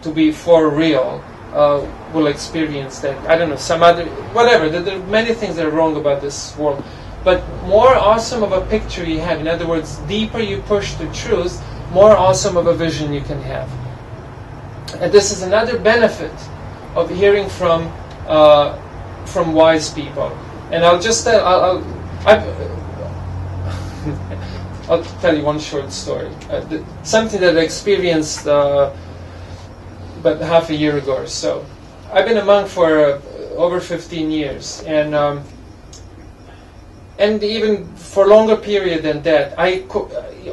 to be for real will experience that. I don't know, some other, whatever. There are many things that are wrong about this world. But more awesome of a picture you have, in other words, deeper you push the truth, more awesome of a vision you can have. And this is another benefit of hearing from wise people. And I'll just tell, I'll tell you one short story. Something that I experienced about half a year ago or so. I've been a monk for over 15 years, and even for a longer period than that, I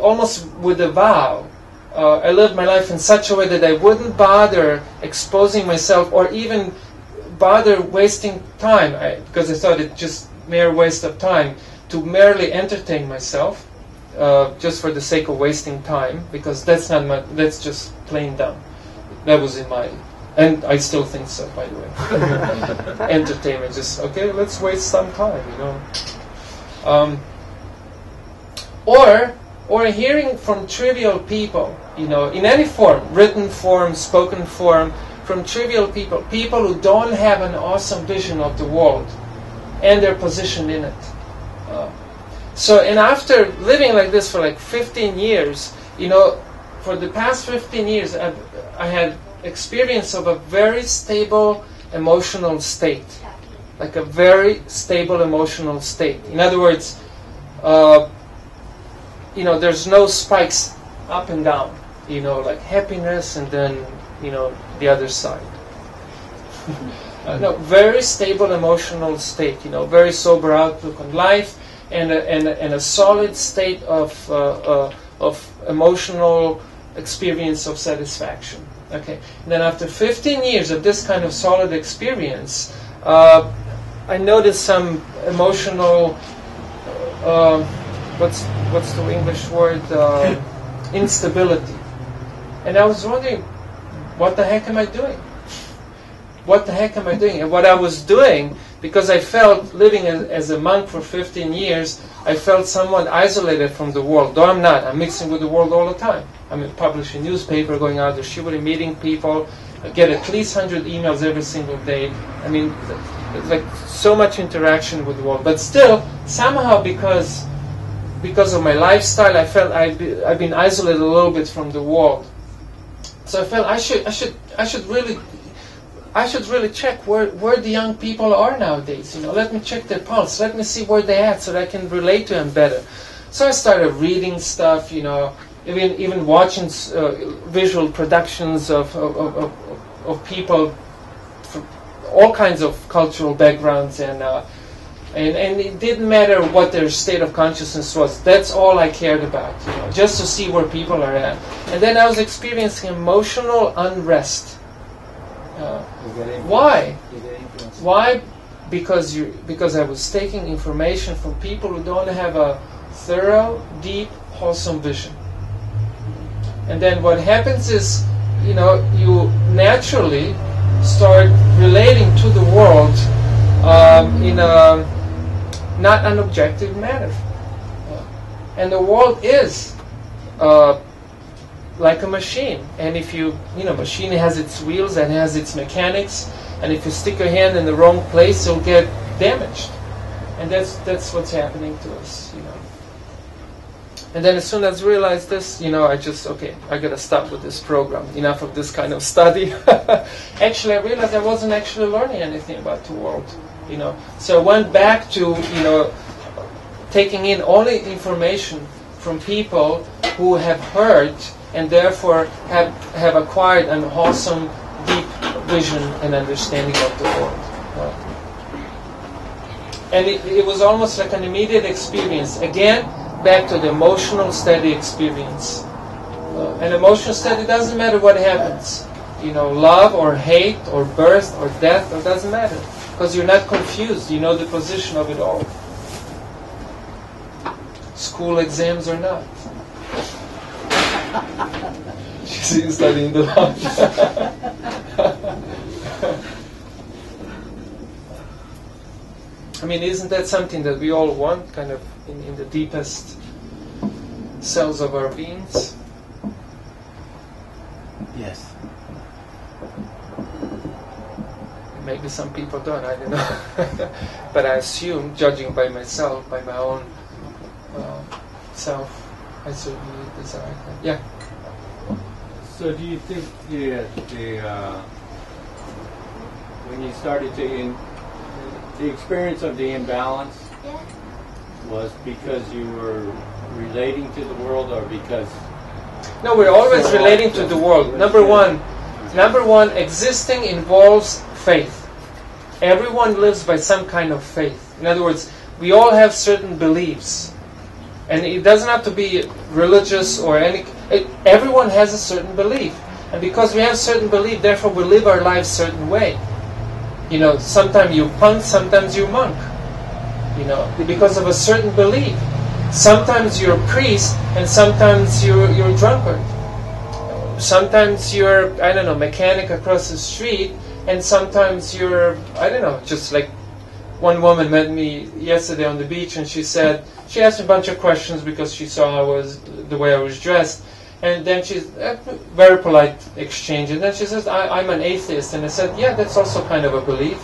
almost with a vow, I lived my life in such a way that I wouldn't bother exposing myself or even bother wasting time, because I thought it just mere waste of time to merely entertain myself, just for the sake of wasting time, because that's just plain dumb. That was in my, and I still think so, by the way. Entertainment, just okay, let's waste some time, you know. Or hearing from trivial people, you know, in any form, written form, spoken form, from trivial people who don't have an awesome vision of the world and their position in it. And after living like this for like 15 years, you know, for the past 15 years, I had experience of a very stable emotional state, like a very stable emotional state. In other words, you know, there's no spikes up and down, you know, like happiness and then, you know, the other side. No, very stable emotional state, you know, very sober outlook on life, and a solid state of emotional experience of satisfaction. Okay, and then after 15 years of this kind of solid experience, I noticed some emotional, what's the English word, instability, and I was wondering, what the heck am I doing? What the heck am I doing? And what I was doing, because I felt, living as a monk for 15 years, I felt somewhat isolated from the world. Though I'm not. I'm mixing with the world all the time. I'm publishing newspaper, going out to Shivuri, meeting people. I get at least 100 emails every single day. I mean, it's like so much interaction with the world. But still, somehow, because of my lifestyle, I felt I've been isolated a little bit from the world. So I felt I should really check where the young people are nowadays. You know, let me check their pulse. Let me see where they're at, so that I can relate to them better. So I started reading stuff. You know, even watching visual productions of people from all kinds of cultural backgrounds, and it didn't matter what their state of consciousness was. That's all I cared about. You know, just to see where people are at. And then I was experiencing emotional unrest. Why? Why? Because I was taking information from people who don't have a thorough, deep, wholesome vision. And then what happens is, you know, you naturally start relating to the world in a not an objective manner. And the world is like a machine, and if machine has its wheels and has its mechanics, and if you stick your hand in the wrong place, you'll get damaged, and that's what's happening to us, you know. And then as soon as I realized this, you know, I gotta stop with this program. Enough of this kind of study. Actually, I realized I wasn't actually learning anything about the world, you know. So I went back to, you know, taking in only information from people who have heard and therefore have acquired an wholesome, deep vision and understanding of the world. And it was almost like an immediate experience. Again, back to the emotional steady experience. An emotional steady, doesn't matter what happens. You know, love or hate or birth or death, it doesn't matter. Because you're not confused. You know the position of it all. School exams or not. She's studying the law. I mean, isn't that something that we all want, kind of in the deepest cells of our beings? Yes. Maybe some people don't, I don't know. But I assume, judging by myself, by my own self, I certainly desire that. Yeah. So do you think when you started to the experience of the imbalance was because you were relating to the world, or because? No, we're always relating to the world. Number one, existing involves faith. Everyone lives by some kind of faith. In other words, we all have certain beliefs. And it doesn't have to be religious or any... everyone has a certain belief. And because we have a certain belief, therefore we live our lives a certain way. You know, sometimes you punk, sometimes you monk. You know, because of a certain belief. Sometimes you're a priest, and sometimes you're a drunkard. Sometimes you're, I don't know, mechanic across the street, and sometimes you're, I don't know, just like one woman met me yesterday on the beach, and she said, she asked me a bunch of questions because she saw the way I was dressed, and then she's very polite exchange, and then she says, I'm an atheist, and I said, yeah, that's also kind of a belief.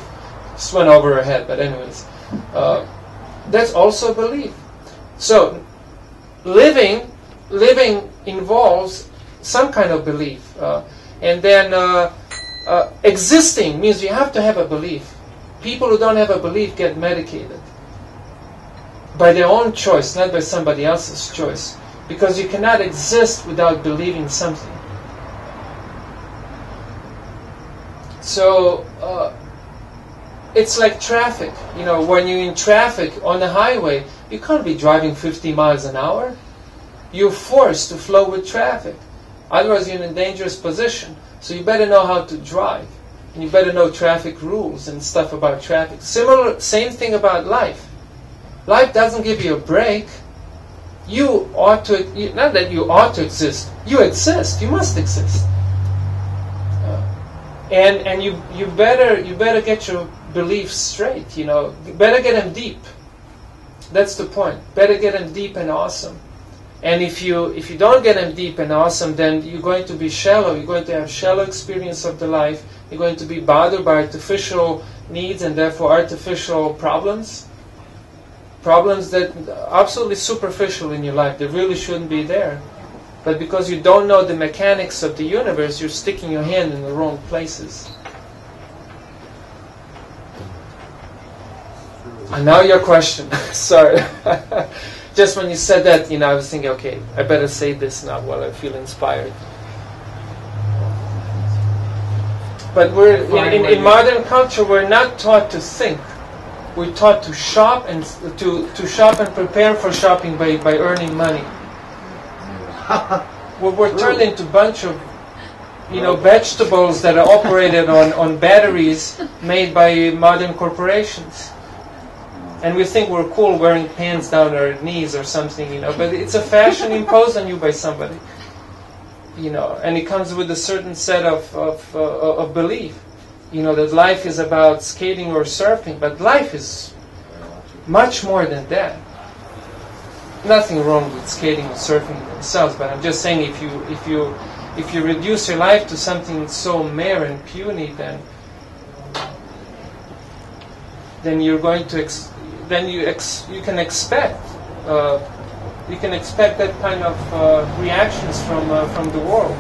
Just went over her head, but anyways, that's also a belief. So, living involves some kind of belief, and then existing means you have to have a belief. People who don't have a belief get medicated by their own choice, not by somebody else's choice, because you cannot exist without believing something. So it's like traffic. You know, when you're in traffic on the highway, you can't be driving 50 miles an hour. You're forced to flow with traffic. Otherwise, you're in a dangerous position. So you better know how to drive. And you better know traffic rules and stuff about traffic. Same thing about life. Life doesn't give you a break. You ought to, not that you ought to exist. You exist. You must exist. And you better get your beliefs straight. You know, you better get them deep. That's the point. Better get them deep and awesome. And if you don't get them deep and awesome, then you're going to be shallow. You're going to have shallow experience of the life. You're going to be bothered by artificial needs and therefore artificial problems. Problems that are absolutely superficial in your life. They really shouldn't be there. But because you don't know the mechanics of the universe, you're sticking your hand in the wrong places. And now your question. Sorry. Just when you said that, I was thinking, okay, I better say this now while I feel inspired. But in modern culture, we're not taught to think. We're taught to shop and to shop and prepare for shopping by earning money. We're turned into a bunch of vegetables that are operated on batteries made by modern corporations. And we think we're cool wearing pants down our knees or something, but it's a fashion imposed on you by somebody. And it comes with a certain set of belief. That life is about skating or surfing, but life is much more than that. Nothing wrong with skating or surfing themselves, but I'm just saying if you reduce your life to something so mere and puny, then you're going to you can expect that kind of reactions from the world.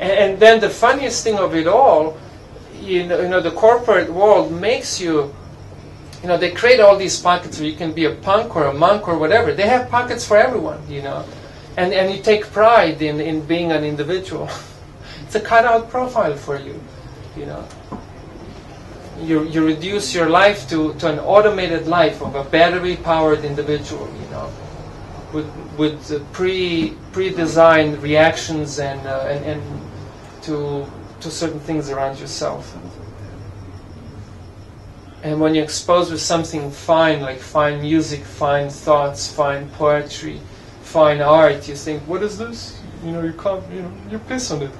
And then the funniest thing of it all, the corporate world makes you, they create all these pockets where you can be a punk or a monk or whatever. They have pockets for everyone, and you take pride in being an individual. It's a cutout profile for you, You reduce your life to an automated life of a battery-powered individual, with pre-designed reactions and to certain things around yourself. And when you're exposed with something fine, like fine music, fine thoughts, fine poetry, fine art, you think, what is this? You piss on it.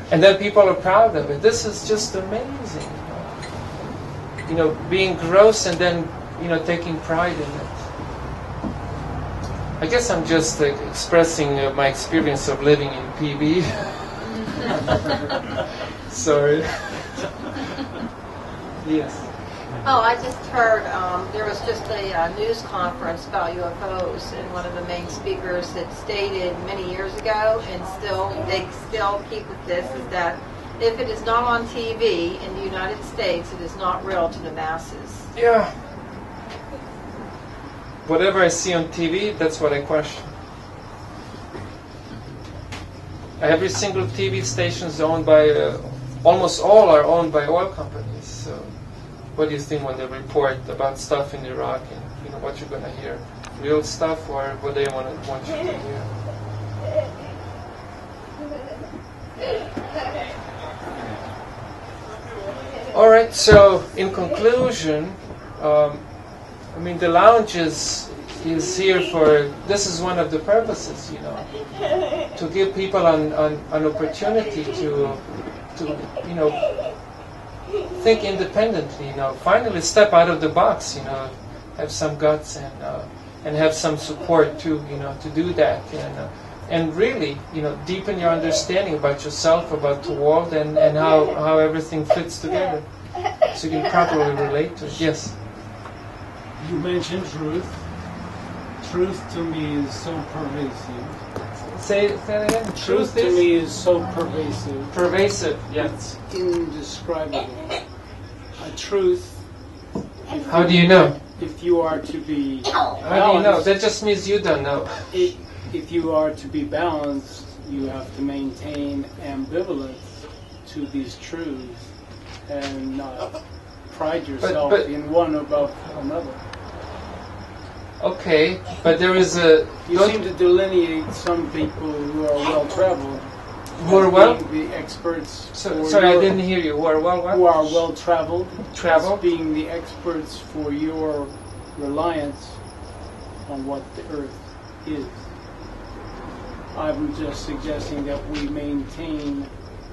And then people are proud of it. This is just amazing. Being gross and then, taking pride in it. I guess I'm just expressing my experience of living in PB. Sorry. Yes. Oh, I just heard there was just a news conference about UFOs, and one of the main speakers had stated many years ago, and they still keep with this, is that if it is not on TV in the United States, it is not real to the masses. Yeah. Whatever I see on TV, that's what I question. Every single TV station is owned by, almost all are owned by oil companies. So, what do you think when they report about stuff in Iraq and what you're going to hear? Real stuff or what they want you to hear? All right. So, in conclusion. I mean, the lounge is here for, this is one of the purposes, to give people an opportunity to think independently, finally step out of the box, have some guts and have some support to do that, and really, deepen your understanding about yourself, about the world, and how everything fits together, so you can properly relate to it. Yes. You mentioned truth. Truth to me is so pervasive. Say that again. Truth to me is so pervasive. Pervasive, yes. It's indescribable. A truth. How do you know? If you are to be balanced, how do you know? That just means you don't know. If you are to be balanced, you have to maintain ambivalence to these truths and not pride yourself in one above another. Okay, but there is a... You seem to delineate some people who are well-traveled. Who are well? Being the experts. Sorry, I didn't hear you. Who are well what? Who are well-traveled. Travel? Being the experts for your reliance on what the earth is. I'm just suggesting that we maintain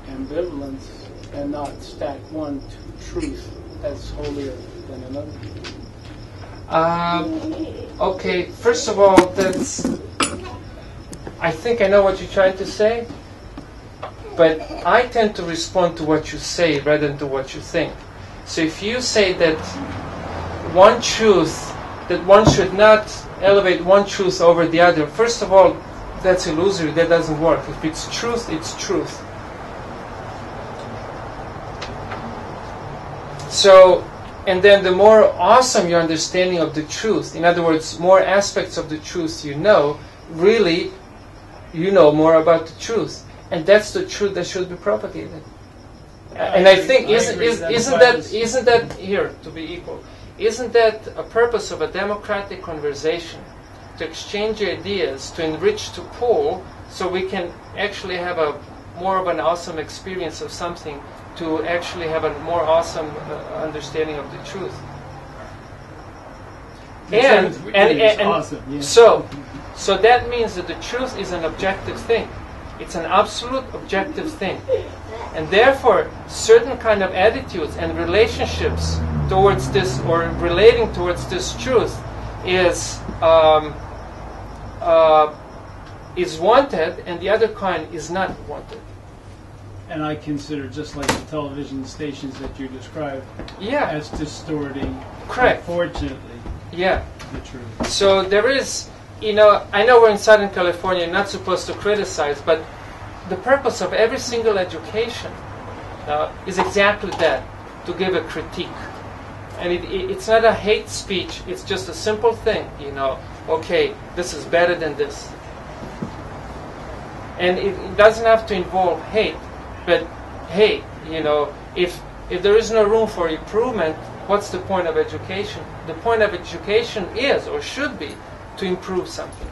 ambivalence and not stack one to truth as holier than another. Okay, first of all, I think I know what you're trying to say, but I tend to respond to what you say rather than to what you think. So if you say that one truth, that one should not elevate one truth over the other, first of all, that's illusory, that doesn't work. If it's truth, it's truth. So, and then the more awesome your understanding of the truth, in other words, more aspects of the truth really, you know more about the truth. And that's the truth that should be propagated. And I think, isn't that, here, to be equal, isn't that a purpose of a democratic conversation? To exchange ideas, to enrich, to pool, so we can actually have more of an awesome experience of something, to actually have a more awesome understanding of the truth. Awesome, yeah. So that means that the truth is an objective thing. It's an absolute objective thing. And therefore, certain kind of attitudes and relationships towards this, or relating towards this truth, is wanted, and the other kind is not wanted. And I consider, just like the television stations that you described, as distorting, correct, unfortunately, the truth. So there is, I know we're in Southern California, you're not supposed to criticize, but the purpose of every single education is exactly that, to give a critique. And it's not a hate speech, it's just a simple thing, okay, this is better than this. And it doesn't have to involve hate. But hey, if there is no room for improvement, what's the point of education? The point of education is, or should be, to improve something.